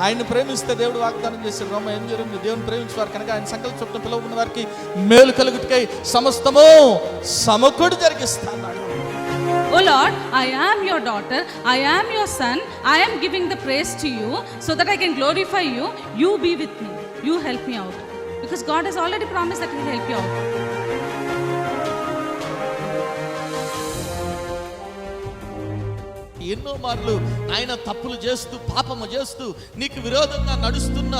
ఆయన్ని ప్రేమిస్తే దేవుడు వాగ్దానం చేశాడు. రోమ 8:8, దేవుని ప్రేమించేవారు కనుక ఆయన సంకల్ప చొప్పున పిలువబడిన వారికి మేలు కలుగుటకై సమస్తము సమకూడి జరిగిస్తాడు. Oh Lord, I am your daughter, I am your son, I am giving the praise to you so that I can glorify you. You be with me, you help me out, because God has already promised that He will help you out. ఎన్నో మార్లు ఆయన తప్పులు చేస్తూ పాపము చేస్తూ నీకు విరోధంగా నడుస్తున్న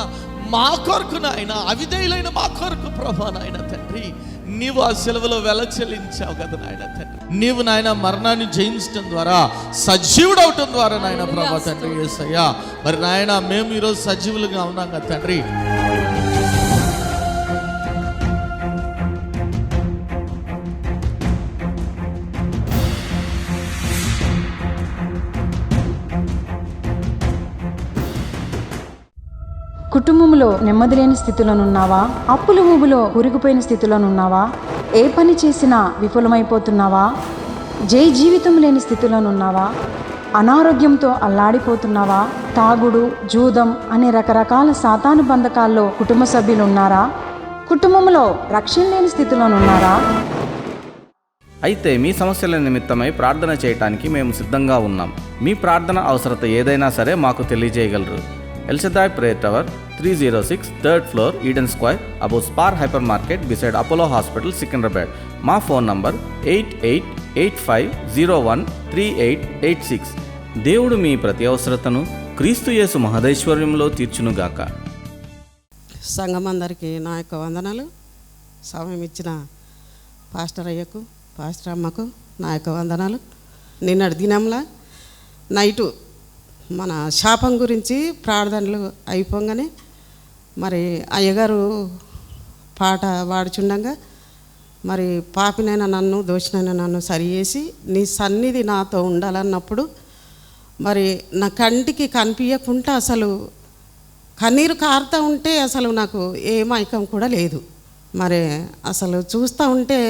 మా కొరకు నాయన, అవిధేయులైన మా కొరకు ప్రభా నాయన తండ్రి, నీవు ఆ సెలవులో వెల చెల్లించావు కదా నాయన తండ్రి. నీవు నాయన మరణాన్ని జయించడం ద్వారా సజీవుడు అవటం ద్వారా నాయన ప్రభా తండ్రి యేసయ్యా, మరి నాయన మేము ఈరోజు సజీవులుగా ఉన్నాం కదా తండ్రి. కుటుంబంలో నెమ్మది లేని స్థితిలోనున్నావా? అప్పుల ఊబిలో కూరుకుపోయిన స్థితిలోనున్నావా? ఏ పని చేసినా విఫలమైపోతున్నావా? జీవితం లేని స్థితిలోనున్నావా? అనారోగ్యంతో అల్లాడిపోతున్నావా? తాగుడు, జూదం అనే రకరకాల సాతాను బంధకాల్లో కుటుంబ సభ్యులు ఉన్నారా? కుటుంబంలో రక్షణ లేని స్థితిలోనున్నారా? అయితే మీ సమస్యల నిమిత్తమై ప్రార్థన చేయటానికి మేము సిద్ధంగా ఉన్నాం. మీ ప్రార్థన అవసరత ఏదైనా సరే మాకు తెలియజేయగలరు. El Shaddai Prayer Tower, 306 3rd floor, Eden Square, above Spar Hypermarket, beside Apollo Hospital, Secunderabad. మా ఫోన్ నంబర్ 8885013886. దేవుడు మీ ప్రతి అవసరతను క్రీస్తు యేసు మహదైశ్వర్యంలో తీర్చునుగాక. సంఘం అందరికీ నా యొక్క వందనాలు. సమయం ఇచ్చిన పాస్టర్ అయ్యకు, పాస్టర్ అమ్మకు నా యొక్క వందనాలు. నిన్నటి దినంలో నైటు మన శాపం గురించి ప్రార్థనలు అయిపోగానే మరి అయ్యగారు పాట పాడుచుండగా, మరి పాపినైనా నన్ను, దోషినైనా నన్ను సరిచేసి నీ సన్నిధి నాతో ఉండాలన్నప్పుడు మరి నా కంటికి కనిపించకుండా అసలు కన్నీరు కారుతూ ఉంటే అసలు నాకు ఏ మైకం కూడా లేదు. మరి అసలు చూస్తూ ఉంటే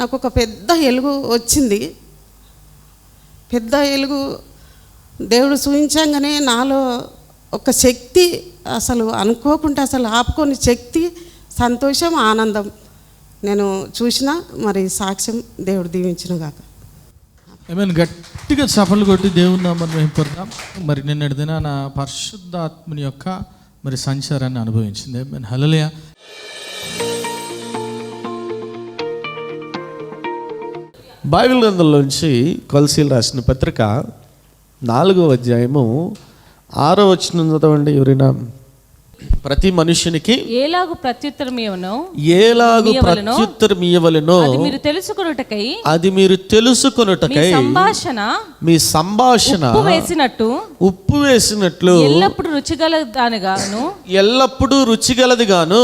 నాకు ఒక పెద్ద ఎలుగు వచ్చింది. పెద్ద ఎలుగు దేవుడు చూపించగానే నాలో ఒక శక్తి, అసలు అనుకోకుండా అసలు ఆపుకొని శక్తి, సంతోషం, ఆనందం నేను చూసిన. మరి సాక్ష్యం దేవుడు దీవించునుగాక. ఆమేన్. గట్టిగా చప్పట్లు కొట్టి దేవుని నామమున మహిమపడదాం. మరి నిన్నటి దినాన పరిశుద్ధాత్మని యొక్క మరి సంచారాన్ని అనుభవించింది. ఆమేన్. హల్లెలూయా. బైబిల్ గ్రంథంలోంచి కొలసీలు రాసిన పత్రిక 4వ అధ్యాయము 6వ వచనం చదవండి ఎవరైనా. ప్రతి మనుష్యునికి ఏలాగు ప్రత్యుత్తరం ఇవ్వను, అది మీరు తెలుసుకొనుటకై మీ సంభాషణ ఉప్పు వేసినట్లు ఎల్లప్పుడు రుచిగలది గాను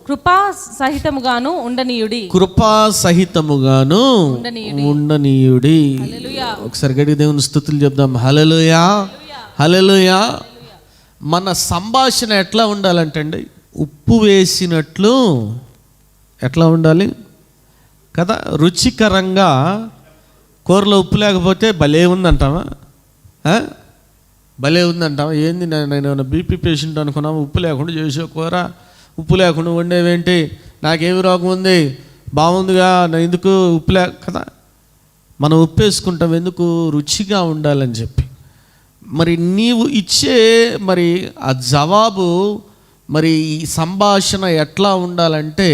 కృపా సహితముగాను ఉండనీయుడి. ఒకసారి గడి దేవుని స్తుతులు చెప్దాం. హల్లెలూయా, హల్లెలూయా. మన సంభాషణ ఎట్లా ఉండాలంటే అండి, ఉప్పు వేసినట్లు ఎట్లా ఉండాలి కదా. రుచికరంగా, కూరలో ఉప్పు లేకపోతే భలే ఉందంటావా? భలే ఉందంటావా? ఏంది నేను బీపీ పేషెంట్ అనుకున్నాము, ఉప్పు లేకుండా చేసే కూర, ఉప్పు లేకుండా వండేవేంటి, నాకేమి రోగం ఉంది, బాగుందిగా, ఎందుకు ఉప్పు కదా. మనం ఉప్పు వేసుకుంటాం ఎందుకు? రుచిగా ఉండాలని చెప్పి. మరి నీవు ఇచ్చే మరి ఆ జవాబు, మరి ఈ సంభాషణ ఎట్లా ఉండాలంటే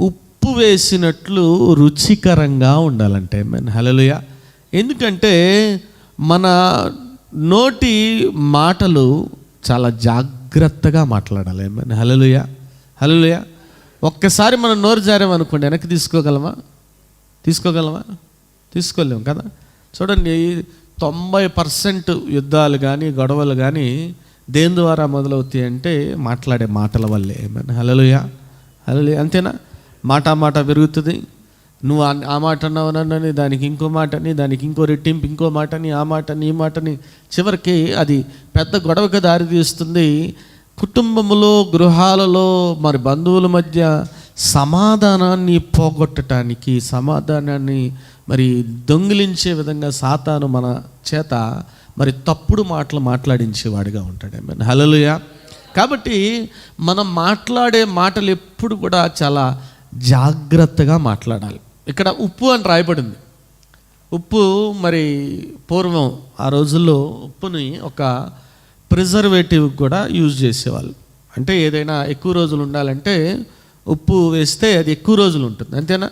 ఉప్పు వేసినట్లు రుచికరంగా ఉండాలంటే. ఆమేన్. హల్లెలూయా. ఎందుకంటే మన నోటి మాటలు చాలా జాగ్రత్తగా మాట్లాడాలి. ఆమేన్. హల్లెలూయా, హల్లెలూయా. ఒక్కసారి మనం నోరు జారామనుకోండి, వెనక్కి తీసుకోగలమా? తీసుకోలేము కదా. చూడండి, 90% యుద్ధాలు కానీ గొడవలు కానీ దేని ద్వారా మొదలవుతాయి అంటే మాట్లాడే మాటల వల్లే. ఆమేన్. హల్లెలూయా, హల్లెలూయా. అంతేనా? మాట పెరుగుతుంది. నువ్వు ఆ మాట అన్నావనని దానికి ఇంకో మాటని, దానికి ఇంకో రెట్టింపు ఇంకో మాటని, ఆ మాటని ఈ మాటని, చివరికి అది పెద్ద గొడవకు దారితీస్తుంది. కుటుంబంలో, గృహాలలో, మరి బంధువుల మధ్య సమాధానాన్ని పోగొట్టడానికి, సమాధానాన్ని మరి దొంగిలించే విధంగా సాతాను మన చేత మరి తప్పుడు మాటలు మాట్లాడించేవాడిగా ఉంటాడు. ఆమేన్. హల్లెలూయా. కాబట్టి మనం మాట్లాడే మాటలు ఎప్పుడు కూడా చాలా జాగ్రత్తగా మాట్లాడాలి. ఇక్కడ ఉప్పు అని రాయబడింది. ఉప్పు మరి పూర్వం ఆ రోజుల్లో ఉప్పుని ఒక ప్రిజర్వేటివ్ కూడా యూజ్ చేసేవాళ్ళు. అంటే ఏదైనా ఎక్కువ రోజులు ఉండాలంటే ఉప్పు వేస్తే అది ఎక్కువ రోజులు ఉంటుంది. అంతేనా?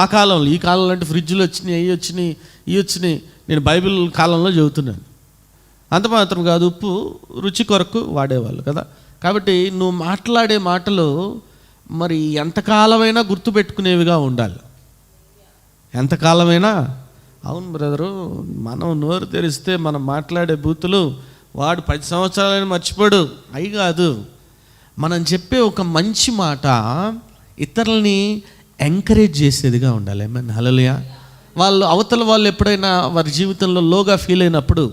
ఆ కాలంలో, ఈ కాలంలో అంటే ఫ్రిడ్జ్లు వచ్చినాయి, ఇవి వచ్చినాయి. నేను బైబిల్ కాలంలో చదువుతున్నాను. అంత మాత్రం కాదు, ఉప్పు రుచి కొరకు వాడేవాళ్ళు కదా. కాబట్టి నువ్వు మాట్లాడే మాటలు మరి ఎంతకాలమైనా గుర్తుపెట్టుకునేవిగా ఉండాలి. ఎంతకాలమైనా. అవును బ్రదరు, మనం నోరు తెరిస్తే మనం మాట్లాడే బూతులు వాడు 10 సంవత్సరాలైనా మర్చిపోడు. అయి కాదు, మనం చెప్పే ఒక మంచి మాట ఇతరులని ఎంకరేజ్ చేసేదిగా ఉండాలి. ఆమేన్. హల్లెలూయా. అవతల వాళ్ళు ఎప్పుడైనా వారి జీవితంలో లోగా ఫీల్ అయినప్పుడు,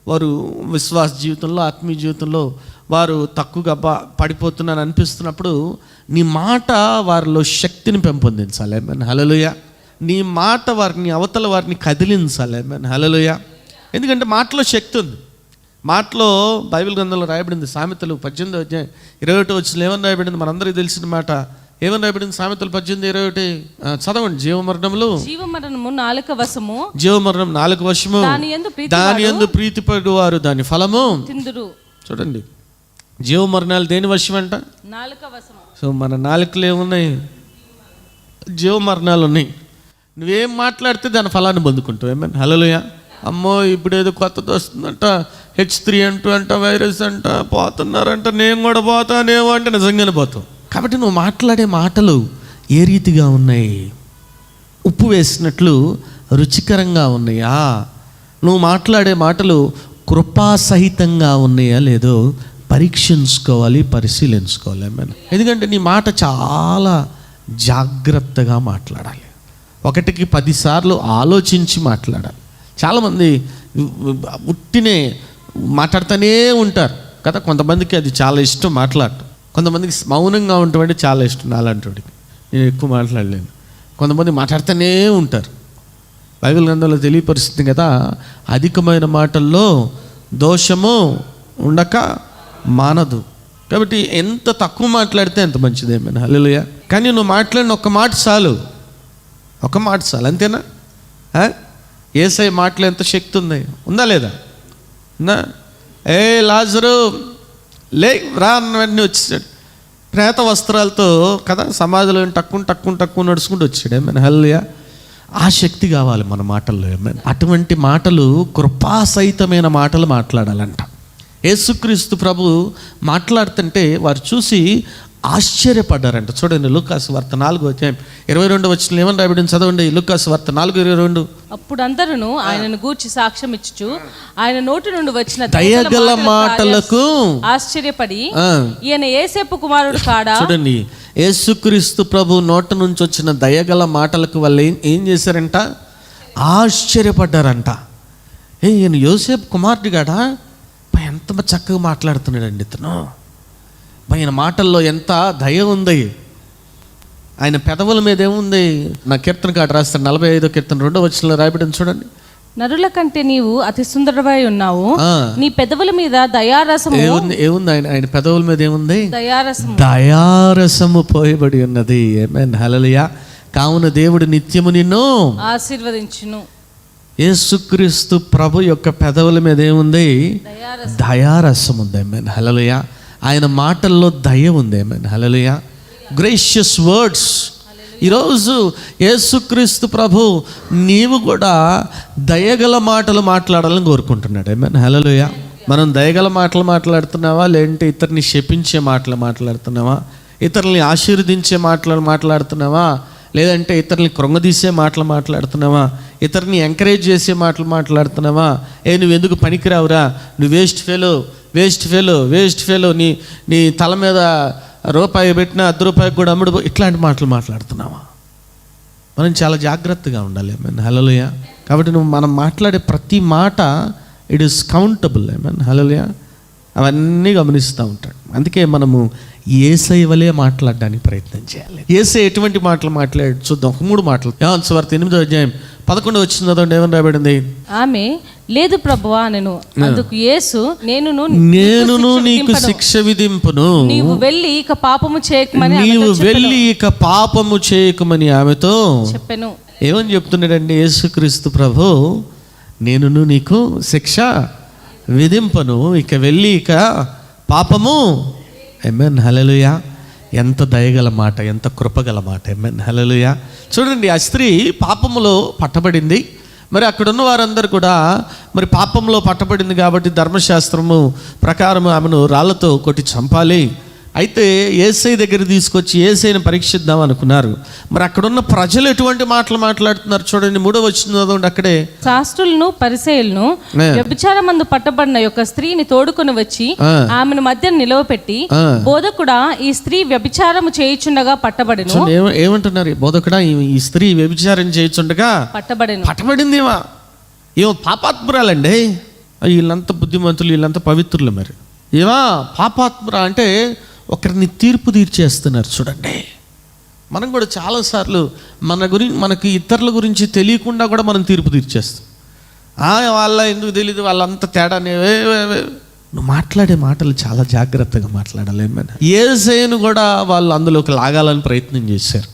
వారు విశ్వాస జీవితంలో, ఆత్మీయ జీవితంలో వారు తక్కువగా పడిపోతున్నారని అనిపిస్తున్నప్పుడు నీ మాట వారిలో శక్తిని పెంపొందించాలి. ఆమేన్. హల్లెలూయా. నీ మాట అవతల వారిని కదిలించాలి. ఆమేన్. హల్లెలూయా. ఎందుకంటే మాటలో శక్తి ఉంది. మాటలో బైబిల్ గ్రంథంలో రాయబడింది. సామెతలు 18:21 ఏమని రాయబడింది? మనందరికీ తెలిసిన మాట. ఏమని రాయబడింది? సామెతలు 18:21 చదవండి. జీవమరణము నాలుక వశము, జీవమరణం నాలుక వశము, దాని యందు ప్రీతిపడు వారు దాని ఫలము తిందురు. చూడండి, జీవమరణాలు దేని వశం అంట? నాలుక వశము. సో మన నాలుకలు ఏమున్నాయి? జీవమరణాలు ఉన్నాయి. నువ్వేం మాట్లాడితే దాని ఫలాన్ని పొందుకుంటావు. ఆమేన్. హల్లెలూయా. అమ్మో ఇప్పుడు ఏదో కొత్తది వస్తుందంట, H3N2 అంట, వైరస్ అంట, పోతున్నారంట, నేను కూడా పోతానేమో అంటే నిజంగానే పోతావు. కాబట్టి నువ్వు మాట్లాడే మాటలు ఏ రీతిగా ఉన్నాయి? ఉప్పు వేసినట్లు రుచికరంగా ఉన్నాయా? నువ్వు మాట్లాడే మాటలు కృపాసహితంగా ఉన్నాయా లేదో పరీక్షించుకోవాలి, పరిశీలించుకోవాలి. ఆమేన్. ఎందుకంటే నీ మాట చాలా జాగ్రత్తగా మాట్లాడాలి. 1కి 10 సార్లు ఆలోచించి మాట్లాడాలి. చాలామంది ఉట్టినే మాట్లాడుతూనే ఉంటారు కదా. కొంతమందికి అది చాలా ఇష్టం మాట్లాడటం, కొంతమందికి మౌనంగా ఉండటం అంటే చాలా ఇష్టం. అలాంటివాడికి నేను ఎక్కువ మాట్లాడలేను. కొంతమంది మాట్లాడుతూనే ఉంటారు. బైబిల్ గ్రంథంలో తెలియపరుస్తుంది కదా, అధికమైన మాటల్లో దోషము ఉండక మానదు. కాబట్టి ఎంత తక్కువ మాట్లాడితే ఎంత మంచిది. ఆమేన్. హల్లెలూయా. కానీ నువ్వు మాట్లాడిన ఒక మాట చాలు, అంతేనా? యేసయ్య మాటలో ఎంత శక్తి ఉంది, ఉందా లేదా? ఉందా? ఏ లాజరు లే రా అన్న వెంటనే వచ్చేసాడు. ప్రేత వస్త్రాలతో కదా సమాధిలో టక్కున నడుచుకుంటూ వచ్చాడు. ఆమేన్. హల్లెలూయా. ఆ శక్తి కావాలి మన మాటల్లో. ఆమేన్. అటువంటి మాటలు కృపాసహితమైన మాటలు మాట్లాడాలంట. యేసుక్రీస్తు ప్రభు మాట్లాడుతుంటే వారు చూసి ఆశ్చర్యపడ్డారంట. చూడండి, లూకాసు వార్త 4:22 ఏమని రాయబడింది? చదవండి. లూకాసు వార్త 4:22. అప్పుడు అందరూ ఆయనను గూర్చి సాక్ష్యం ఇచ్చుచు ఆయన నోటి నుండి వచ్చిన దయగల మాటలకు ఆశ్చర్యపడి ఈయన యోసేపు కుమారుడు కాడా. చూడండి, యేసుక్రీస్తు ప్రభు నోటి నుంచి వచ్చిన దయగల మాటలకు వాళ్ళు ఏం చేశారంట? ఆశ్చర్యపడ్డారంట. ఈయన యోసేపు కుమారుడు కాడా? ఎంత చక్కగా మాట్లాడుతున్నాడండి ఇతను. ఆయన మాటల్లో ఎంత దయ ఉంది, ఆయన పెదవుల మీద ఏముంది? నా కీర్తనకాడు రాస్తాడు 45వ కీర్తన 2వ వచనంలో రాయబడింది. చూడండి, నరుల కంటే నీవు అతి సుందరమై ఉన్నావు, నీ పెదవుల మీద దయారసము ఏముంది? ఆయన పెదవుల మీద ఏముంది? దయారసము పోయబడి ఉన్నది. ఆమేన్. హల్లెలూయా. కావున దేవుడు నిత్యము నిన్ను ఆశీర్వదించును. యేసుక్రీస్తు ప్రభు యొక్క పెదవుల మీద ఏముంది? దయారసం ఉంది. ఆమేన్. హల్లెలూయా. ఆయన మాటల్లో దయ ఉంది. ఆమేన్. హల్లెలూయా. Gracious words. ఈరోజు యేసుక్రీస్తు ప్రభు నీవు కూడా దయగల మాటలు మాట్లాడాలని కోరుకుంటున్నాడు. ఆమేన్. హల్లెలూయా. మనం దయగల మాటలు మాట్లాడుతున్నావా, లేదంటే ఇతరుని శపించే మాటలు మాట్లాడుతున్నావా, ఇతరుల్ని ఆశీర్వదించే మాటలు మాట్లాడుతున్నావా, లేదంటే ఇతరుల్ని కృంగదీసే మాటలు మాట్లాడుతున్నావా, ఇతరుని ఎంకరేజ్ చేసే మాటలు మాట్లాడుతున్నావా? నువ్వు ఎందుకు పనికిరావురా, నువ్వు వేస్ట్ ఫెలో, నీ తల మీద రూపాయి పెట్టినా 10 రూపాయలకు కూడా అమ్ముడు, ఇట్లాంటి మాటలు మాట్లాడుతున్నావా? మనం చాలా జాగ్రత్తగా ఉండాలి. ఆమేన్. హల్లెలూయా. కాబట్టి మనం మాట్లాడే ప్రతి మాట ఇట్ ఈస్ కౌంటబుల్. ఆమేన్. హల్లెలూయా. అవన్నీ గమనిస్తూ ఉంటాడు. అందుకే మనము యేసయ్య వలే మాట్లాడడానికి ప్రయత్నం చేయాలి. యేసయ్య ఎటువంటి మాటలు మాట్లాడాడు చూద్దాం. 3 మాటలు. యోహాను సువార్త 8వ అధ్యాయం 11వ వచనం చదవండి. ఏమని రాయబడింది? ఆమె లేదు ప్రభువా నేను. అందుకు యేసు నేనును నీకు శిక్ష విధింపును, నీవు వెళ్ళి ఇక పాపము చేయకమని ఆమెతో చెప్పెను. ఏమని చెప్తున్నాడండి యేసుక్రీస్తు ప్రభు? నేనును నీకు శిక్ష విధింపను, ఇక వెళ్ళి ఇక పాపము. ఆమేన్, హల్లెలూయా. ఎంత దయగల మాట, ఎంత కృపగల మాట. ఆమేన్, హల్లెలూయా. చూడండి, ఆ స్త్రీ పాపములో పట్టబడింది. మరి అక్కడున్న వారందరూ కూడా మరి పాపంలో పట్టబడింది కాబట్టి ధర్మశాస్త్రము ప్రకారం ఆమెను రాళ్లతో కొట్టి చంపాలి. అయితే యేసయ్య దగ్గర తీసుకొచ్చి యేసయ్యను పరీక్షిద్దాం అనుకున్నారు. మరి అక్కడున్న ప్రజలు ఎటువంటి మాటలు మాట్లాడుతున్నారు చూడండి. 3వ వచనం చదవండి. అక్కడే శాస్త్రులను పరిసయ్యులను వ్యభిచారమందు పట్టబడిన యొక్క స్త్రీని తోడుకొని వచ్చి ఆమెను మధ్య నిలవపెట్టి, బోధకుడా, ఈ స్త్రీ వ్యభిచారము చేయుచుండగా పట్టబడెను. ఏమంటున్నారు? బోధకుడా, ఈ స్త్రీ వ్యభిచారం చేయుచుండగా పట్టబడింది. ఏమో పాపాత్మురాలండి. వీళ్ళంతా బుద్ధిమంతులు, వీళ్ళంతా పవిత్రులు. మరి ఏమా పాపాత్మురా అంటే ఒకరిని తీర్పు తీర్చేస్తున్నారు. చూడండి, మనం కూడా చాలాసార్లు మనకి ఇతరుల గురించి తెలియకుండా కూడా మనం తీర్పు తీర్చేస్తాం. వాళ్ళ ఎందుకు తెలియదు, వాళ్ళంతా తేడానే. నువ్వు మాట్లాడే మాటలు చాలా జాగ్రత్తగా మాట్లాడాలి. ఏమైనా యేసయ్యను కూడా వాళ్ళు అందులోకి లాగాలని ప్రయత్నం చేశారు.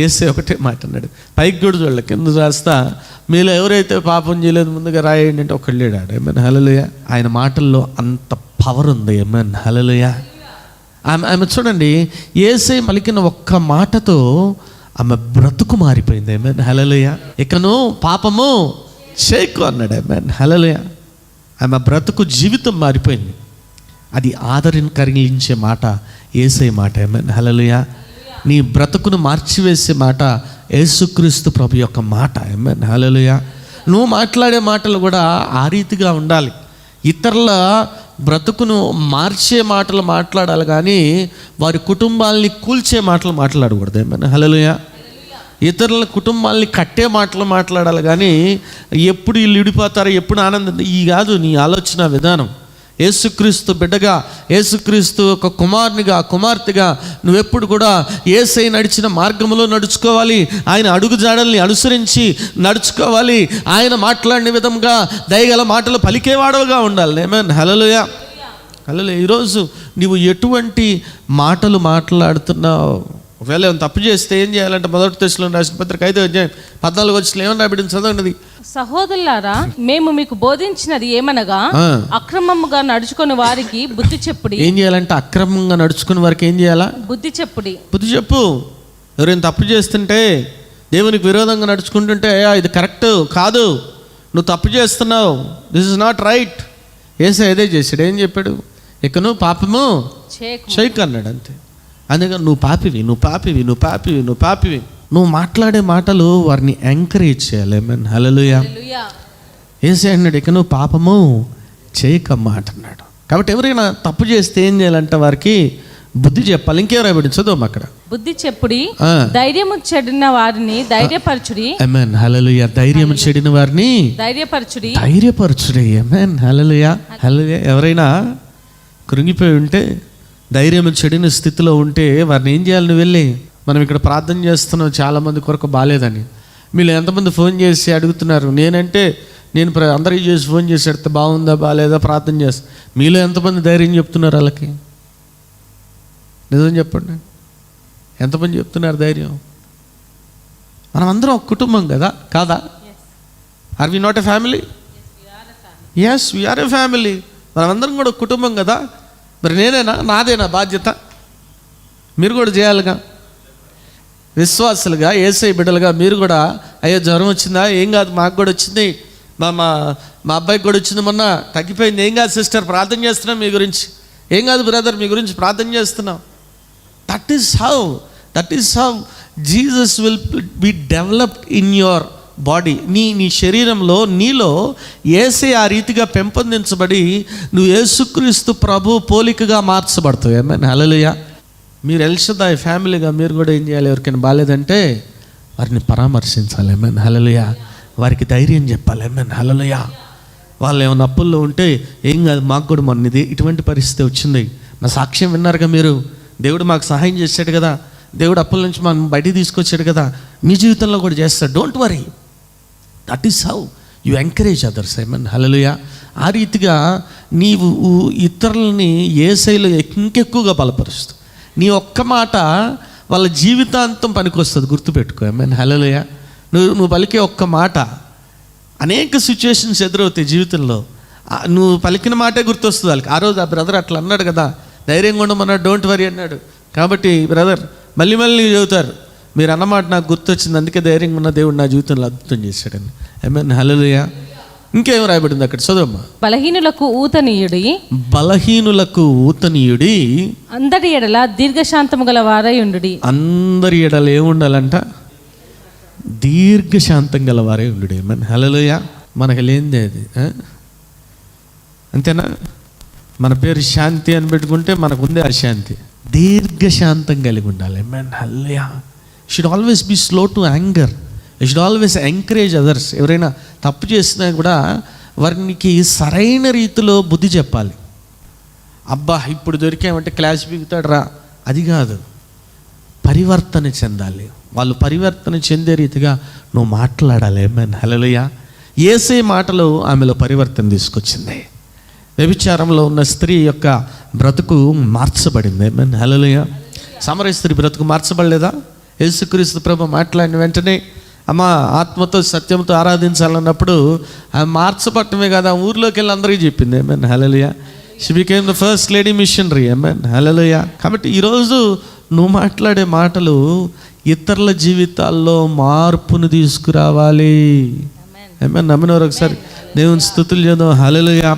యేసయ్య ఒకటే మాట అన్నాడు, పైకి కూడా చూడలే, కింద రాస్తా, మీలో ఎవరైతే పాపం చేయలేదు ముందుగా రాయండి అంటే ఒకళ్ళు లేడాడు. ఏమైనా హల్లెలూయా. ఆయన మాటల్లో అంత పవర్ ఉంది. ఏమైనా హల్లెలూయా. ఆమె చూడండి, యేసయ్య పలికిన ఒక్క మాటతో ఆమె బ్రతుకు మారిపోయింది. ఏమైనా హల్లెలూయా. ఇకను పాపము చేయకు అన్నాడు. ఏమైనా హల్లెలూయా. ఆమె బ్రతుకు జీవితం మారిపోయింది. అది ఆదరణ కలిగించే మాట యేసయ్య మాట. ఏమైనా హల్లెలూయా. నీ బ్రతుకును మార్చివేసే మాట యేసుక్రీస్తు ప్రభు యొక్క మాట. ఆమేన్, హల్లెలూయా. నువ్వు మాట్లాడే మాటలు కూడా ఆ రీతిగా ఉండాలి. ఇతరుల బ్రతుకును మార్చే మాటలు మాట్లాడాలి, కానీ వారి కుటుంబాలని కూల్చే మాటలు మాట్లాడకూడదు. ఆమేన్, హల్లెలూయా. ఇతరుల కుటుంబాలని కట్టే మాటలు మాట్లాడాలి, కానీ ఎప్పుడు వీళ్ళు విడిపోతారో, ఎప్పుడు ఆనందం, ఈ కాదు నీ ఆలోచన విధానం. యేసుక్రీస్తు బిడ్డగా, యేసుక్రీస్తు ఒక కుమారునిగా, కుమార్తెగా నువ్వెప్పుడు కూడా యేసయ్య నడిచిన మార్గంలో నడుచుకోవాలి. ఆయన అడుగుజాడల్ని అనుసరించి నడుచుకోవాలి. ఆయన మాట్లాడిన విధంగా దయగల మాటలు పలికేవాడవుగా ఉండాలి. ఆమేన్, హల్లెలూయా. హల్లెలూయా. ఈరోజు నువ్వు ఎటువంటి మాటలు మాట్లాడుతున్నావు? ఒకవేళ ఏమైనా తప్పు చేస్తే ఏం చేయాలంటే 1 తెస్సలోనికీయులకు రాసిన పత్రిక 5వ అధ్యాయం 14వ వచనంలో ఏమని రాబడింది చదవండి. సహోదరులారా, మేము మీకు బోధించినది ఏమనగా, అక్రమముగా నడుచుకుని వారికి బుద్ధి చెప్పుడి. ఏం చేయాలంటే అక్రమంగా నడుచుకుని వారికి ఏం చేయాలా? బుద్ధి చెప్పుడి. బుద్ధి చెప్పు. ఎవరైనా తప్పు చేస్తుంటే, దేవునికి విరోధంగా నడుచుకుంటుంటే, ఇది కరెక్ట్ కాదు, నువ్వు తప్పు చేస్తున్నావు, దిస్ ఇస్ నాట్ రైట్. యేసయ్య అదే చేశాడు. ఏం చెప్పాడు? ఇకను పాపము చేయకు అన్నాడు. అంతే. అందుకని నువ్వు పాపివి, నువ్వు పాపివి, నువ్వు పాపివి, నువ్వు పాపివి. నువ్వు మాట్లాడే మాటలు వారిని ఎంకరేజ్ చేయాలి. ఆమేన్, హల్లెలూయా. యేసయ్య అన్నాడు, ఇక నువ్వు పాపము చేయకమ్మా అంటున్నాడు. కాబట్టి ఎవరైనా తప్పు చేస్తే ఏం చేయాలంటే వారికి బుద్ధి చెప్పాలి. ఇంకేం రాబడింది చదువు అక్కడ. బుద్ధి చెప్పుడి, ధైర్యము చెడిన వారిని ధైర్యపరచుడి. ఆమేన్, హల్లెలూయా. ధైర్యము చెడిన వారిని ధైర్యపరచుడి. ఆమేన్, హల్లెలూయా. హల్లెలూయా. ఎవరైనా కృంగిపోయి ఉంటే, ధైర్యం చెడిన స్థితిలో ఉంటే వారిని ఏం చేయాలి? నువ్వు వెళ్ళి, మనం ఇక్కడ ప్రార్థన చేస్తున్నాం చాలామంది కొరకు బాగాలేదని. మీరు ఎంతమంది ఫోన్ చేసి అడుగుతున్నారు? నేను అందరికీ చేసి ఫోన్ చేసి అడిగితే బాగుందా బాగాలేదా ప్రార్థన చేస్తా. మీలో ఎంతమంది ధైర్యం చెప్తున్నారు వాళ్ళకి? నిజం చెప్పండి, ఎంతమంది చెప్తున్నారు ధైర్యం? మనం అందరం ఒక కుటుంబం కదా, కాదా? Are we not a family? Yes, we are a family. మనం అందరం కూడా ఒక కుటుంబం కదా. మరి నాదేనా బాధ్యత? మీరు కూడా చేయాలిగా. విశ్వాసులుగా, యేసయ్య బిడ్డలుగా మీరు కూడా, అయ్యో జ్వరం వచ్చిందా? ఏం కాదు, మాకు కూడా వచ్చింది, మా అబ్బాయికి కూడా వచ్చింది, మొన్న తగ్గిపోయింది. ఏం కాదు సిస్టర్, ప్రార్థన చేస్తున్నాం మీ గురించి. ఏం కాదు బ్రదర్, మీ గురించి ప్రార్థన చేస్తున్నాం. That is how Jesus will be developed in your body. నీ శరీరంలో, నీలో యేసయ్య ఆ రీతిగా పెంపొందించబడి నువ్వు యేసుక్రీస్తు ప్రభు పోలికగా మార్చబడతావు. ఆమేన్, హల్లెలూయా. మీరు ఎల్షదాయ్ ఫ్యామిలీగా మీరు కూడా ఏం చేయాలి? ఎవరికైనా బాగాలేదంటే వారిని పరామర్శించాలి. ఆమేన్, హల్లెలూయా. వారికి ధైర్యం చెప్పాలి. ఆమేన్, హల్లెలూయా. వాళ్ళు ఏమైనా అప్పుల్లో ఉంటే, ఏం కాదు, మాకు కూడా మొన్నది ఇటువంటి పరిస్థితి వచ్చింది, నా సాక్ష్యం విన్నారుగా మీరు, దేవుడు మాకు సహాయం చేశాడు కదా, దేవుడు అప్పుల నుంచి మనం బయటికి తీసుకొచ్చాడు కదా, మీ జీవితంలో కూడా చేస్తాడు. Don't worry. That is how you encourage others. ఆమేన్, హల్లెలూయా. ఆ రీతిగా నీవు ఇతరులని యేసయ్యలో ఇంకెక్కువగా బలపరుస్తూ నీ ఒక్క మాట వాళ్ళ జీవితాంతం పనికొస్తుంది, గుర్తుపెట్టుకో. ఆమేన్, హల్లెలూయా. నువ్వు పలికే ఒక్క మాట అనేక సిచ్యువేషన్స్ ఎదురవుతాయి జీవితంలో. నువ్వు పలికిన మాటే గుర్తొస్తుంది వాళ్ళకి. ఆ రోజు ఆ బ్రదర్ అట్లా అన్నాడు కదా, ధైర్యంగా ఉండమన్నాడు, డోంట్ వరీ అన్నాడు. కాబట్టి బ్రదర్ మళ్ళీ చెబుతారు, మీరు అన్నమాట నాకు గుర్తొచ్చింది, అందుకే ధైర్యంగా ఉన్న దేవుడు నా జీవితంలో అద్భుతం చేశాడని. ఆమేన్, హల్లెలూయా. ఇంకేం రాయబడింది అక్కడ, చదవమ్మా. బలహీనులకు ఊతనీయుడి, బలహీనులకు ఊతనీయుడి, అందరి ఎడల దీర్ఘశాంతము గల వారై ఉండుడి. అందరి ఎడల ఏముండాలంట? దీర్ఘశాంతం గల వారే ఉండుడి. ఆమేన్, హల్లెలూయా. మనకు లేనిదే అది, అంతేనా? మన పేరు శాంతి అని పెట్టుకుంటే మనకు ఉందే అశాంతి. దీర్ఘశాంతం కలిగి ఉండాలి. ఆమేన్, హల్లెలూయా. Should always be slow to anger. You should always encourage others. ఎవరైనా తప్పు చేసినా కూడా వారికి సరైన రీతిలో బుద్ధి చెప్పాలి. అబ్బా ఇప్పుడు దొరికామంటే క్లాస్ బిగుతాడు రా, అది కాదు. పరివర్తన చెందాలి. వాళ్ళు పరివర్తన చెందే రీతిగా నువ్వు మాట్లాడాలి. ఆమేన్, హల్లెలూయా. యేసయ్య మాటలు ఆమెలో పరివర్తన తీసుకొచ్చింది. వ్యభిచారంలో ఉన్న స్త్రీ యొక్క బ్రతుకు మార్చబడింది. ఆమేన్, హల్లెలూయా. సమరయ స్త్రీ బ్రతుకు మార్చబడలేదా? యేసుక్రీస్తు ప్రభు మాట్లాడిన వెంటనే అమ్మ ఆత్మతో సత్యంతో ఆరాధించాలన్నప్పుడు ఆమె మార్చబట్టమే కదా, ఊర్లోకి వెళ్ళి అందరికీ చెప్పింది. ఆమేన్, హల్లెలూయా. She became the first lady missionary. ఆమేన్, హల్లెలూయా. కాబట్టి ఈరోజు నువ్వు మాట్లాడే మాటలు ఇతరుల జీవితాల్లో మార్పును తీసుకురావాలి. ఆమేన్, నమ్మినవారు ఒకసారి దేవుని స్తుతులు చేద్దాం. హల్లెలూయా.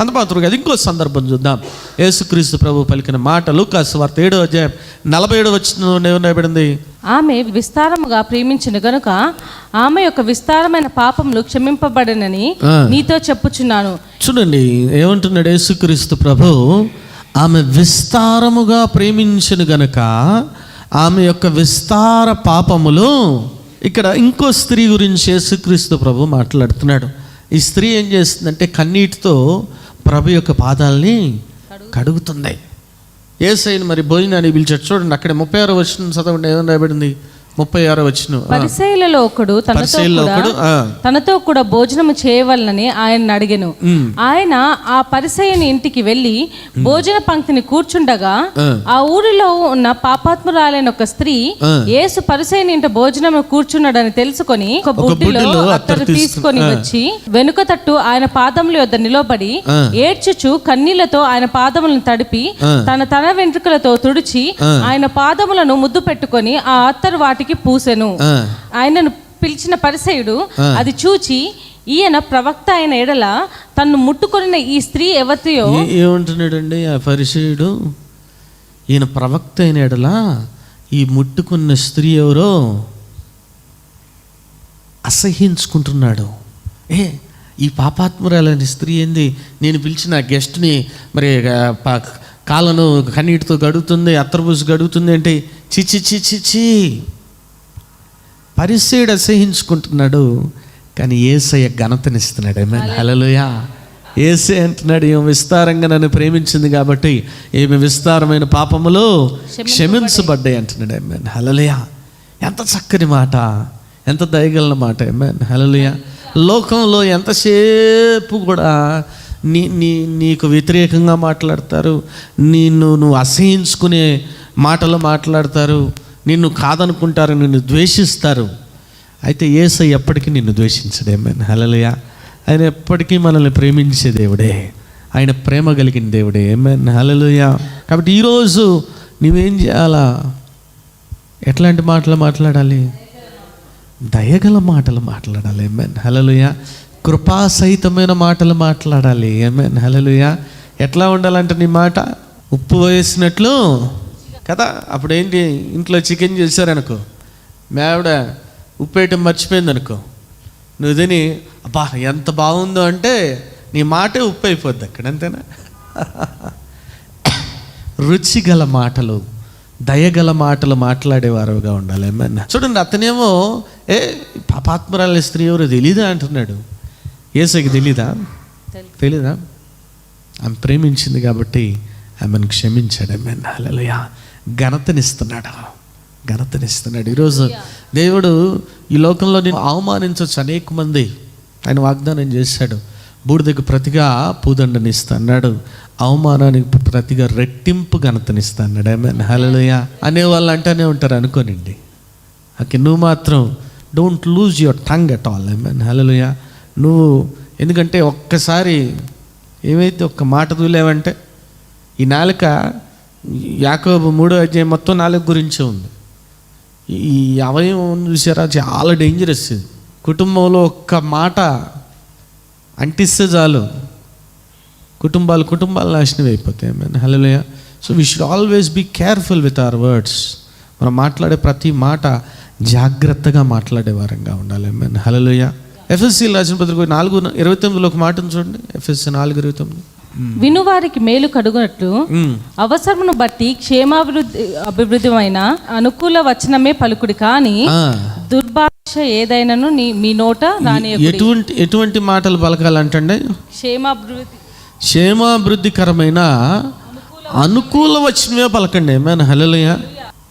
అంత మాత్రం కాదు, ఇంకో సందర్భం చూద్దాం. యేసుక్రీస్తు ప్రభు పలికిన మాట లూకాసు వార్త 7వ అధ్యాయం 47వ వచనంలో ఏమనబడింది? ఆమె విస్తారముగా ప్రేమించిన గనుక ఆమె యొక్క విస్తారమైన పాపములు క్షమింపబడనని నీతో చెప్పుచున్నాను. చూడండి ఏమంటున్నాడు యేసుక్రీస్తు ప్రభు, ఆమె విస్తారముగా ప్రేమించిన గనుక ఆమె యొక్క విస్తార పాపములు. ఇక్కడ ఇంకో స్త్రీ గురించి యేసుక్రీస్తు ప్రభు మాట్లాడుతున్నాడు. ఈ స్త్రీ ఏం చేస్తుందంటే కన్నీటితో ప్రభు యొక్క పాదాలని కడుగుతుంది. యేసయ్యను మరి భోజనాన్ని పిలిచాడు. చూడండి అక్కడ 36వ వచనం చదవండి, ఏమని రాయబడింది? 36వ వచనం. పరిసయ్యులలో ఒకడు తనతో కూడా భోజనము చేయవలనని ఆయన అడిగెను. ఆయన ఆ పరిసయ్యుని ఇంటికి వెళ్ళి భోజన పంక్తిని కూర్చుండగా ఆ ఊరిలో ఉన్న పాపాత్మురాలైన ఒక స్త్రీ యేసు పరిసయ్యుని ఇంట భోజనము కూర్చున్నాడని తెలుసుకొని ఒక బుడ్డిలో అత్తరు తీసుకొని వచ్చి వెనుక తట్టు ఆయన పాదముల యొద్ద నిలబడి ఏడ్చుచు కన్నీళ్లతో ఆయన పాదములను తడిపి తన వెంట్రుకలతో తుడిచి ఆయన పాదములను ముద్దు పెట్టుకొని ఆ అత్తరు వాటికి పూసెను. ఆయనను పిలిచిన పరిసయ్యుడు అది చూచి ఈయన ప్రవక్త అయిన ఎడల తన్ను ముట్టుకొనిన ఈ స్త్రీ ఎవరితో ఏమంటున్నాడండి ఆ పరిసయ్యుడు? ఈయన ప్రవక్త అయిన ఎడల ఈ ముట్టుకున్న స్త్రీ ఎవరో అసహ్యించుకుంటున్నాడు. ఈ పాపాత్మురాలని స్త్రీ ఏంది, నేను పిలిచిన గెస్ట్ని మరి కాళ్ళను కన్నీటితో గడుగుతుంది, అత్తరబూసి గడుగుతుంది అంటే చిచి చిచి. పరిసయ్యుడు అసహించుకుంటున్నాడు, కానీ యేసయ్య ఘనతనిస్తున్నాడు. ఆమేన్, హల్లెలూయా. యేసయ్య అంటున్నాడు, ఈమె విస్తారంగా నన్ను ప్రేమించింది కాబట్టి ఈమె విస్తారమైన పాపములు క్షమించబడ్డాయి అంటున్నాడు. ఆమేన్, హల్లెలూయా. ఎంత చక్కని మాట, ఎంత దయగల మాట. ఆమేన్, హల్లెలూయా. లోకంలో ఎంతసేపు కూడా నీకు వ్యతిరేకంగా మాట్లాడతారు, నువ్వు అసహించుకునే మాటలు మాట్లాడతారు, నిన్ను కాదనుకుంటారు, నిన్ను ద్వేషిస్తారు. అయితే యేసయ్య ఎప్పటికీ నిన్ను ద్వేషించడే. ఆమేన్, హల్లెలూయా. ఆయన ఎప్పటికీ మనల్ని ప్రేమించే దేవుడే, ఆయన ప్రేమ కలిగిన దేవుడే. ఆమేన్, హల్లెలూయా. కాబట్టి ఈరోజు నువ్వేం చేయాలా? ఎట్లాంటి మాటలు మాట్లాడాలి? దయగల మాటలు మాట్లాడాలి. ఆమేన్, హల్లెలూయా. కృపాసహితమైన మాటలు మాట్లాడాలి. ఆమేన్, హల్లెలూయా. ఎట్లా ఉండాలంటే నీ మాట ఉప్పు వేసినట్లు కదా. అప్పుడు ఏంటి, ఇంట్లో చికెన్ చేశారనుకో, మేవిడ ఉప్పు వేయటం మర్చిపోయింది అనుకో, నువ్వు తిని అబ్బా ఎంత బాగుందో అంటే నీ మాటే ఉప్పు అయిపోద్ది అక్కడ, అంతేనా? రుచిగల మాటలు, దయగల మాటలు మాట్లాడేవారుగా ఉండాలి. ఏమన్నా చూడండి, అతనేమో పాపాత్మరాల స్త్రీ ఎవరు తెలీదా అంటున్నాడు. యేసయ్యకి తెలీదా? ఆమె ప్రేమించింది కాబట్టి ఆమెను క్షమించాడు. ఆమేన్, హల్లెలూయా. ఘనతనిస్తున్నాడు. ఈరోజు దేవుడు ఈ లోకంలో నేను అవమానించవచ్చు అనేక మంది, ఆయన వాగ్దానం చేశాడు, బూడిదకు ప్రతిగా పూదండనిస్తా అన్నాడు, అవమానానికి ప్రతిగా రెట్టింపు ఘనతనిస్తా అన్నాడు. ఆమేన్, హల్లెలూయా. అనేవాళ్ళు అంటూనే ఉంటారు అనుకోనండి. ఓకే, నువ్వు మాత్రం don't lose your tongue at all. ఆమేన్, హల్లెలూయా. నువ్వు ఎందుకంటే ఒక్కసారి ఏమైతే ఒక్క మాట దూలేవంటే ఈ నాలుక, యాకోబు 3వ అధ్యాయం మొత్తం నాలుక గురించే ఉంది. ఈ అవయవం చూసారా, చాలా డేంజరస్ ఇది. కుటుంబంలో ఒక్క మాట అంటిస్తే చాలు కుటుంబాలు నాశనం అయిపోతాయి. ఆమేన్, హల్లెలూయా. So we should always be careful with our words. మనం మాట్లాడే ప్రతి మాట జాగ్రత్తగా మాట్లాడే వారంగా ఉండాలి. ఆమేన్, హల్లెలూయా. ఎఫ్ఎస్సీ రాసిన పత్రిక 4:29 ఒక మాటను చూడండి. ఎఫ్ఎస్సీ 4:29. వినువారికి మేలు కడుగునట్లు అవసరమును బట్టి అభివృద్ధిమైన అనుకూల వచనమే పలుకుడి, కానీ దుర్భాష ఏదైనాను మీ నోట రానియకుడి. ఎటువంటి మాటలు పలకాలంటే క్షేమాభివృద్ధికరమైన అనుకూల వచనమే పలకండి. ఆమేన్, హల్లెలూయా.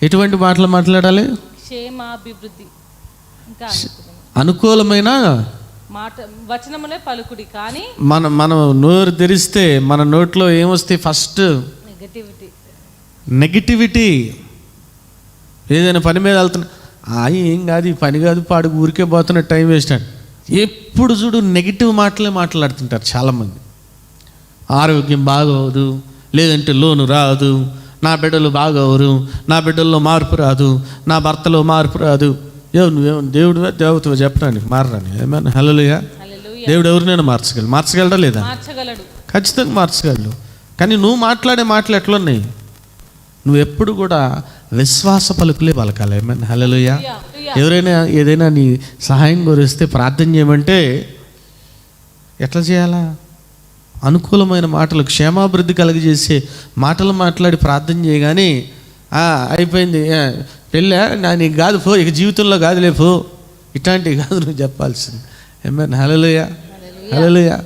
ఎటువంటి మాటలు మాట్లాడాలి? క్షేమాభివృద్ధి, ఇంకా అనుకూలమైన వచనమునే పలుకుడి, కానీ మనం నోరు తెరిస్తే మన నోట్లో ఏమొస్తాయి? First negativity. ఏదైనా పని మీద వెళ్తున్నా, ఏం కాదు, ఈ పని కాదు, పాడు ఊరికే పోతున్న టైం వేస్ట్ అని ఎప్పుడు చూడు నెగిటివ్ మాటలే మాట్లాడుతుంటారు చాలామంది. ఆరోగ్యం బాగోదు, లేదంటే లోను రాదు, నా బిడ్డలు బాగోరు, నా బిడ్డల్లో మార్పు రాదు, నా భర్తలో మార్పు రాదు. నువ్వేమో దేవుడివే దేవతవే చెప్పడానికి మారని. ఏమైనా, హల్లెలూయా. దేవుడు ఎవరినైనా మార్చగలడా లేదా? ఖచ్చితంగా మార్చగలడు. కానీ నువ్వు మాట్లాడే మాటలు ఎట్లున్నాయి? నువ్వు ఎప్పుడు కూడా విశ్వాస పలుకులే పలకాలి. ఏమైనా, హల్లెలూయా. ఎవరైనా ఏదైనా నీ సహాయం కోరిస్తే ప్రార్థన చేయమంటే ఎట్లా చేయాలా? అనుకూలమైన మాటలు, క్షేమాభివృద్ధి కలిగజేసే మాటలు మాట్లాడి ప్రార్థన చేయగానే అయిపోయింది, పెళ్ళా నీకు కాదు పో, ఇక జీవితంలో కాదులే పో, ఇట్లాంటివి కాదు నువ్వు చెప్పాల్సింది. ఆమేన్, హల్లెలూయా, హల్లెలూయా.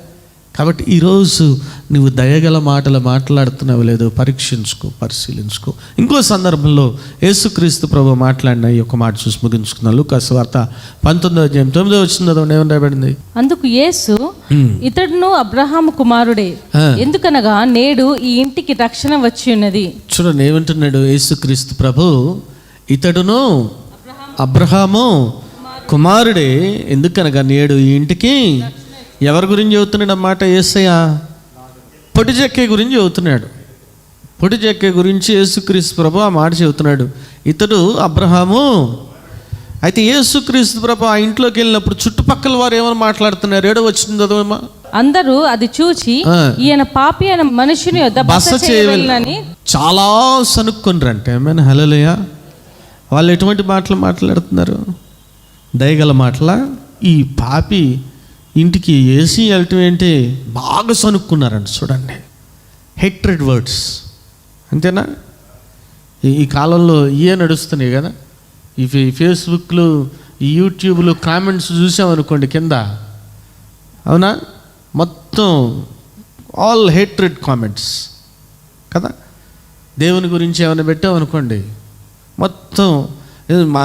కాబట్టి ఈరోజు నువ్వు దయగల మాటలు మాట్లాడుతున్నావు లేదో పరిశీలించుకో. ఇంకో సందర్భంలో యేసుక్రీస్తు ప్రభువు మాట్లాడిన ఈ యొక్క మాట చూసి ముగించుకున్నాను. లూకాసు సువార్త 19వ అధ్యాయం 9వ వచనం ఏమని రాయబడింది? అందుకు యేసు, ఇతడును అబ్రహాము కుమారుడే, ఎందుకనగా నేడు ఈ ఇంటికి రక్షణ వచ్చి ఉన్నది. చూడండి ఏమంటున్నాడు యేసుక్రీస్తు ప్రభు, ఇతడును అబ్రహాము కుమారుడే, ఎందుకనగా నేడు ఈ ఇంటికి. ఎవరి గురించి చెబుతున్నాడు అన్నమాట? యేసయ్య పొడి చెక్కే గురించి చెబుతున్నాడు. పొడి చెక్కే గురించి యేసుక్రీస్తు ప్రభు ఆ మాట చెబుతున్నాడు. ఇతడు అబ్రహాము. అయితే యేసుక్రీస్తు ప్రభు ఆ ఇంట్లోకి వెళ్ళినప్పుడు చుట్టుపక్కల వారు ఏమని మాట్లాడుతున్నారు? ఏడో వచ్చింది అదమ్మా. అందరూ అది చూచి ఈయన పాపి అయిన మనుషుని యొద్ద బస చేయవలెనని చాలా సనుక్కొనరంటే. ఆమేన్, హల్లెలూయా. వాళ్ళు ఎటువంటి మాటలు మాట్లాడుతున్నారు? దయగల మాటల. ఈ పాపి ఇంటికి ఏసీ వెళ్ళటం ఏంటి? బాగా సనుక్కున్నారండి. చూడండి, హేట్రెడ్ వర్డ్స్. అంతేనా? ఈ కాలంలో ఇవే నడుస్తున్నాయి కదా. ఈ ఫేస్బుక్లు, ఈ యూట్యూబ్లు కామెంట్స్ చూసామనుకోండి కింద, అవునా, మొత్తం ఆల్ హేట్రెడ్ కామెంట్స్ కదా. దేవుని గురించి ఏమైనా పెట్టామనుకోండి, మొత్తం మా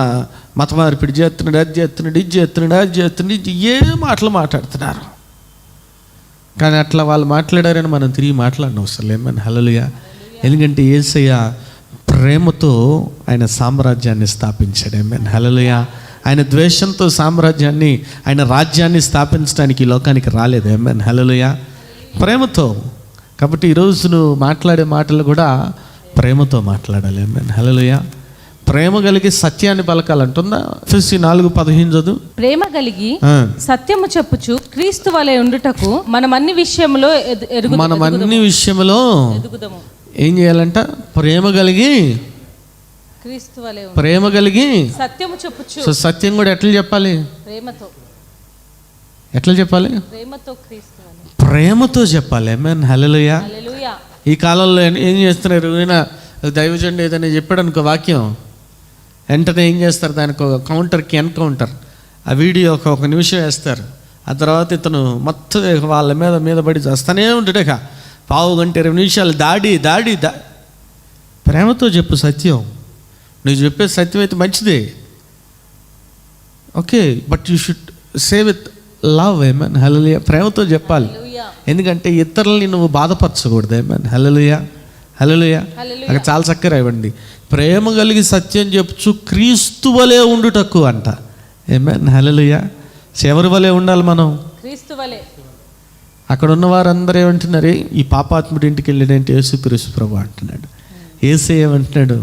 మత మార్పిడి చేస్తున్నాడు, అది చేస్తున్నాడు, ఇది చేస్తున్నాడు, ఏ మాటలు మాట్లాడుతున్నారు. కానీ అట్లా వాళ్ళు మాట్లాడారని మనం తిరిగి మాట్లాడిన అవసరం లేమని. హల్లెలూయా. ఎందుకంటే యేసయ్య ప్రేమతో ఆయన సామ్రాజ్యాన్ని స్థాపించాడు. ఆమేన్, హల్లెలూయా. ఆయన ద్వేషంతో సామ్రాజ్యాన్ని, ఆయన రాజ్యాన్ని స్థాపించడానికి ఈ లోకానికి రాలేదు. ఆమేన్, హల్లెలూయా. ప్రేమతో. కాబట్టి ఈరోజు నువ్వు మాట్లాడే మాటలు కూడా ప్రేమతో మాట్లాడాలి. ఆమేన్, హల్లెలూయా. ప్రేమ కలిగి సత్యాన్ని పలకాలంటుందా? ఎఫెసీ 4:15 చదువు. ప్రేమ కలిగి సత్యము చెప్పుచు క్రీస్తు వలె ఉండుటకు మనం అన్ని విషయములో ఏం చేయాలంట? ప్రేమ కలిగి క్రీస్తు వలె, ప్రేమ కలిగి సత్యము చెప్పుచు. సో సత్యం కూడా ఎట్లా చెప్పాలి? ప్రేమతో. ఎట్లా చెప్పాలి? ప్రేమతో, క్రీస్తు వలె ప్రేమతో చెప్పాలి. ఆమేన్, హల్లెలూయా. ఈ కాలంలో ఏం చేస్తున్నారు? దైవజనుడు ఏదైనా చెప్పాడు అనుకో వాక్యం, వెంటనే ఏం చేస్తారు? దానికి ఒక కౌంటర్కి ఎన్కౌంటర్, ఆ వీడియో ఒక నిమిషం వేస్తారు. ఆ తర్వాత ఇతను మొత్తం వాళ్ళ మీద పడి చేస్తానే ఉంటాడు. ఇక పావు గంట 20 నిమిషాలు దాడి. ప్రేమతో చెప్పు సత్యం. నువ్వు చెప్పే సత్యం అయితే మంచిదే, okay, but you should say with love. ఏమన్ హల్లెలూయా. ప్రేమతో చెప్పాలి, ఎందుకంటే ఇతరులని నువ్వు బాధపరచకూడదు. ఏమన్ హల్లెలూయా. హల్లెలూయా. అక్కడ చాలా చక్కగా రాయండి, ప్రేమ కలిగి సత్యం చెప్పుచు క్రీస్తు వలె ఉండుటకు అంట. ఏమన్ హల్లెలూయా. ఎవరి వలె ఉండాలి మనం? క్రీస్తు వలె. అక్కడ ఉన్న వారందరూ ఏమంటున్నారు? ఈ పాపాత్ముడి ఇంటికి వెళ్ళాడంటే యేసుక్రీస్తు ప్రభు అంటున్నాడు. యేసు ఏమంటున్నాడు?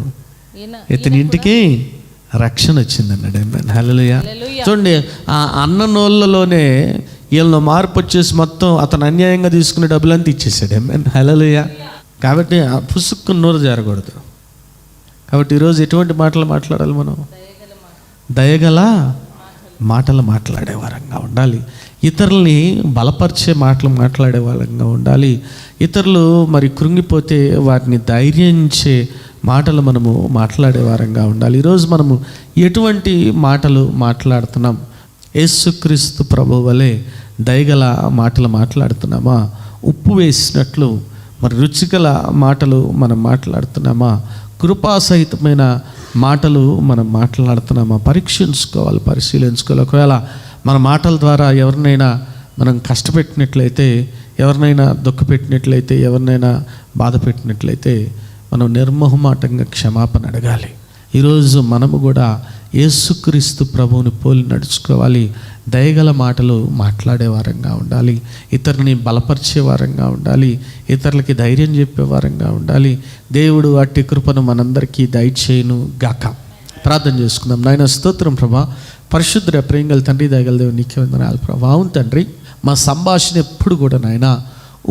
ఇతని ఇంటికి రక్షణ వచ్చిందన్నాడు. ఏమన్ హల్లెలూయా. చూడండి, ఆ అన్న నోళ్ళలోనే వీళ్ళను మార్పు వచ్చేసి మొత్తం అతను అన్యాయంగా తీసుకునే డబ్బులంతా ఇచ్చేసాడు. ఏమన్ హల్లెలూయా. కాబట్టి ఆ పుసుక్కు నోరు జారకూడదు. కాబట్టి ఈరోజు ఎటువంటి మాటలు మాట్లాడాలి మనం? దయగల మాటలు మాట్లాడే వారంగా ఉండాలి. ఇతరుల్ని బలపరిచే మాటలు మాట్లాడే వాళ్ళంగా ఉండాలి. ఇతరులు మరి కృంగిపోతే వారిని ధైర్యించే మాటలు మనము మాట్లాడే వారంగా ఉండాలి. ఈరోజు మనము ఎటువంటి మాటలు మాట్లాడుతున్నాం? యేసుక్రీస్తు ప్రభు వలె దయగల మాటలు మాట్లాడుతున్నామా? ఉప్పు వేసినట్లు మరి రుచిగల మాటలు మనం మాట్లాడుతున్నామా? కృపాసహితమైన మాటలు మనం మాట్లాడుతున్నామా? పరీక్షించుకోవాలి, పరిశీలించుకోవాలి. ఒకవేళ మన మాటల ద్వారా ఎవరినైనా మనం కష్టపెట్టినట్లయితే, ఎవరినైనా దుఃఖపెట్టినట్లయితే, ఎవరినైనా బాధ పెట్టినట్లయితే మనం నిర్మోహమాటంగా క్షమాపణ అడగాలి. ఈరోజు మనము కూడా యేసుక్రీస్తు ప్రభువుని పోలి నడుచుకోవాలి. దయగల మాటలు మాట్లాడే వారంగా ఉండాలి. ఇతరుని బలపరిచే వారంగా ఉండాలి. ఇతరులకి ధైర్యం చెప్పే వారంగా ఉండాలి. దేవుడు అట్టి కృపను మనందరికీ దయచేయును గాక. ప్రార్థన చేసుకుందాం. నాయన స్తోత్రం ప్రభా, పరిశుద్ధ ప్రేమగల తండ్రి, దయగల దేవుడు నీకే వందనాలు ప్రభా. అవును తండ్రి, మా సంభాషణ ఎప్పుడు కూడా నాయన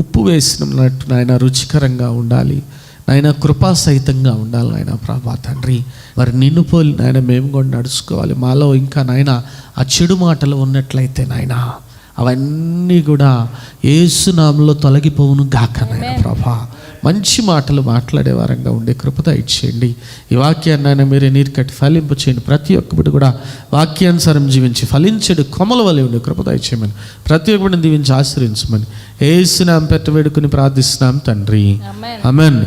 ఉప్పు వేసినట్టు నాయన రుచికరంగా ఉండాలి నాయన, కృపాసహితంగా ఉండాలి నాయన ప్రభా తండ్రి. మరి నిన్ను పోలి నాయన మేము కూడా నడుచుకోవాలి. మాలో ఇంకా నాయన ఆ చెడు మాటలు ఉన్నట్లయితే నాయన అవన్నీ కూడా యేసు నామములో తొలగిపోవును గాక నాయన ప్రభా. మంచి మాటలు మాట్లాడే వారంగా ఉండే కృపత ఇచ్చేయండి. ఈ వాక్యాన్ని ఆయన మీరే నీరు కట్టి ఫలింపు చేయండి. ప్రతి ఒక్కటి కూడా వాక్యానుసారం జీవించి ఫలించడు కొమ్మల వలె ఉండే కృపత ఇచ్చేయమని, ప్రతి ఒక్కటిని దీవించి ఆశ్రయించమని యేసు నామమున పెట్టి వేడుకొని ప్రార్థిస్తున్నాం తండ్రి, ఆమేన్.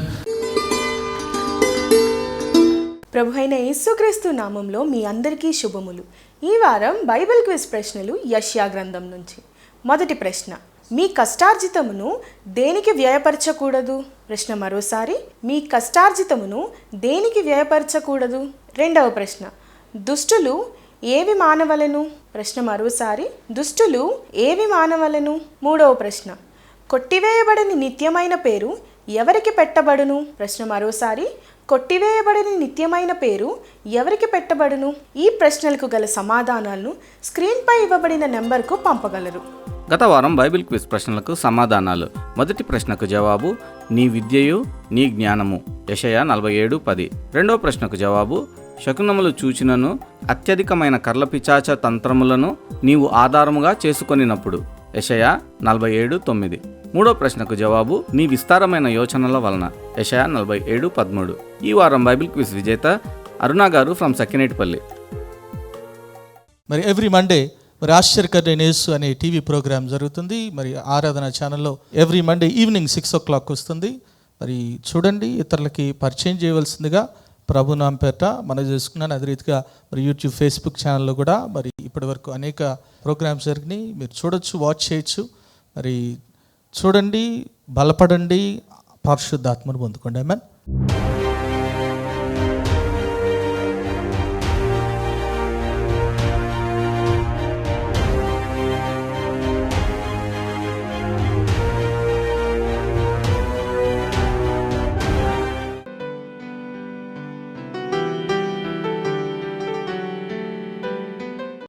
ప్రభు అయిన యేసుక్రీస్తు నామంలో మీ అందరికీ శుభములు. ఈ వారం బైబిల్ క్విజ్ ప్రశ్నలు యెషయా గ్రంథం నుంచి. మొదటి ప్రశ్న, మీ కష్టార్జితమును దేనికి వ్యయపరచకూడదు? ప్రశ్న మరోసారి, మీ కష్టార్జితమును దేనికి వ్యయపరచకూడదు? రెండవ ప్రశ్న, దుష్టులు ఏవి మానవలెను? ప్రశ్న మరోసారి, దుష్టులు ఏవి మానవలెను? మూడవ ప్రశ్న, కొట్టివేయబడని నిత్యమైన పేరు ఎవరికి పెట్టబడును? ప్రశ్న మరోసారి, కొట్టివేయబడని నిత్యమైన పేరు ఎవరికి పెట్టబడును? ఈ ప్రశ్నలకు గల సమాధానాలను స్క్రీన్పై ఇవ్వబడిన నెంబర్కు పంపగలరు. గత వారం బైబిల్ క్విజ్ ప్రశ్నలకు సమాధానాలు. మొదటి ప్రశ్నకు జవాబు, నీ విద్యయు నీ జ్ఞానము, యెషయా 47:10. రెండవ ప్రశ్నకు జవాబు, శకునములు చూచినను అత్యధికమైన కర్లపిచాచ తంత్రములను నీవు ఆధారముగా చేసుకొనినప్పుడు, యెషయా 47:9. మూడో ప్రశ్నకు జవాబు, నీ విస్తారమైన యోచనల వలన, యెషయా 47:13. ఈ వారం బైబిల్ క్విజ్ విజేత అరుణ గారు ఫ్రమ్ సకినేటిపల్లి. మరి ఎవ్రీ మండే మరి ఆశ్చర్యకరైన యేసు అనే టీవీ ప్రోగ్రామ్ జరుగుతుంది. మరి ఆరాధన ఛానల్లో ఎవ్రీ మండే ఈవినింగ్ 6 o'clock వస్తుంది. మరి చూడండి, ఇతరులకి పరిచయం చేయవలసిందిగా ప్రభు నామ పేట మనం చేసుకున్నాను. అదే రీతిగా మరి యూట్యూబ్, ఫేస్బుక్ ఛానల్లో కూడా మరి ఇప్పటి వరకు అనేక ప్రోగ్రామ్స్ జరిగినాయి. మీరు చూడొచ్చు, వాచ్ చేయొచ్చు. మరి చూడండి, బలపడండి, పరిశుద్ధాత్మను పొందుకోండి. ఆమేన్.